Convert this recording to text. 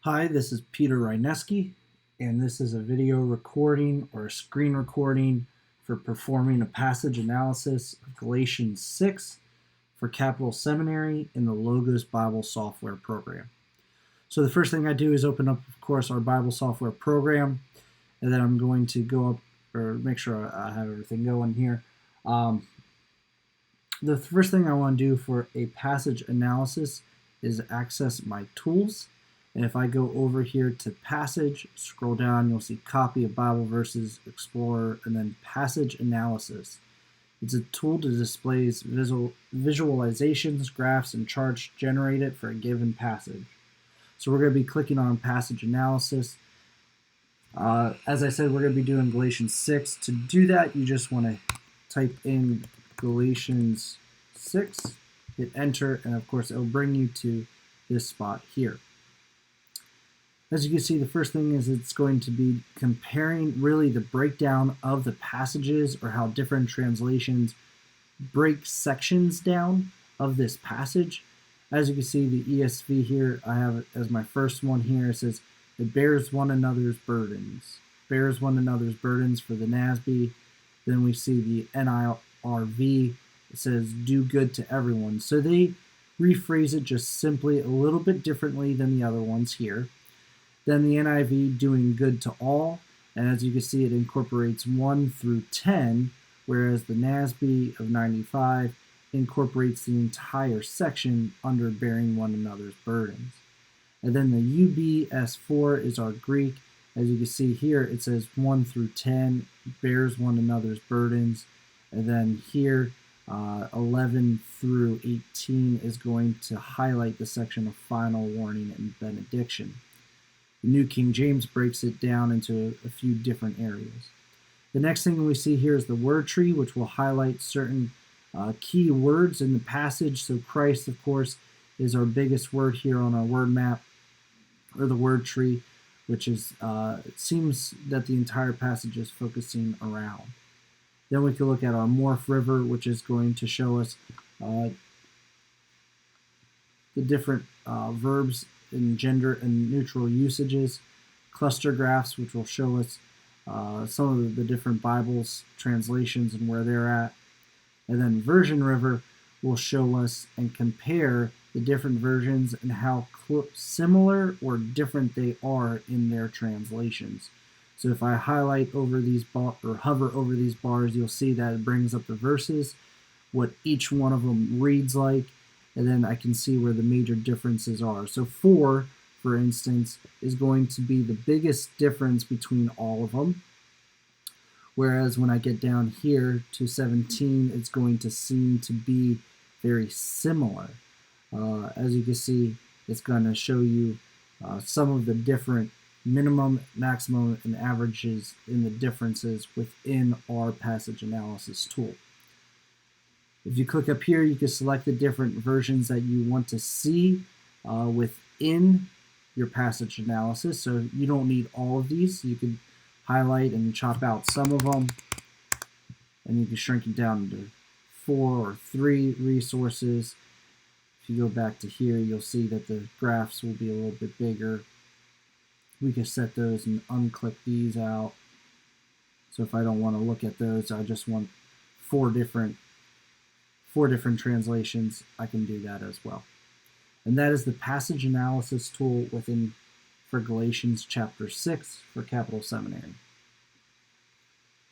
Hi, this is Peter Ryneski, and this is a video recording or a screen recording for performing a passage analysis of Galatians 6 for Capital Seminary in the Logos Bible software program. So the first thing I do is open up, of course, our Bible software program, and then I'm going to go up or make sure I have everything going here. The first thing I want to do for a passage analysis is access my tools. And if I go over here to passage, scroll down, you'll see copy of Bible verses, Explorer, and then passage analysis. It's a tool to display visualizations, graphs, and charts generated for a given passage. So we're going to be clicking on passage analysis. As I said, we're going to be doing Galatians 6. To do that, you just want to type in Galatians 6, hit enter, and of course it'll bring you to this spot here. As you can see, the first thing is it's going to be comparing really the breakdown of the passages or how different translations break sections down of this passage. As you can see, the ESV here, I have it as my first one here. It says, it bears one another's burdens. Bears one another's burdens for the NASB. Then we see the NIRV. It says, do good to everyone. So they rephrase it just simply a little bit differently than the other ones here. Then the NIV, doing good to all, and as you can see, it incorporates 1 through 10, whereas the NASB of 95 incorporates the entire section under bearing one another's burdens. And then the UBS4 is our Greek. As you can see here, it says 1 through 10, bears one another's burdens, and then here 11 through 18 is going to highlight the section of final warning and benediction. The New King James breaks it down into a few different areas. The next thing we see here is the word tree, which will highlight certain key words in the passage. So Christ, of course, is our biggest word here on our word map, or the word tree, which is, it seems that the entire passage is focusing around. Then we can look at our morph river, which is going to show us the different verbs in gender and neutral usages. Cluster graphs, which will show us some of the different Bibles translations and where they're at. And then version river will show us and compare the different versions and how similar or different they are in their translations. So if I highlight over these or hover over these bars, you'll see that it brings up the verses, what each one of them reads like, and then I can see where the major differences are. So 4, for instance, is going to be the biggest difference between all of them, whereas when I get down here to 17, it's going to seem to be very similar. As you can see, it's going to show you some of the different minimum, maximum, and averages in the differences within our passage analysis tool. If you click up here, you can select the different versions that you want to see within your passage analysis. So you don't need all of these. You can highlight and chop out some of them, and you can shrink it down to 4 or 3 resources. If you go back to here, you'll see that the graphs will be a little bit bigger. We can set those and unclick these out. So if I don't want to look at those, I just want 4 different translations, I can do that as well. And that is the passage analysis tool for Galatians chapter 6 for Capital Seminary.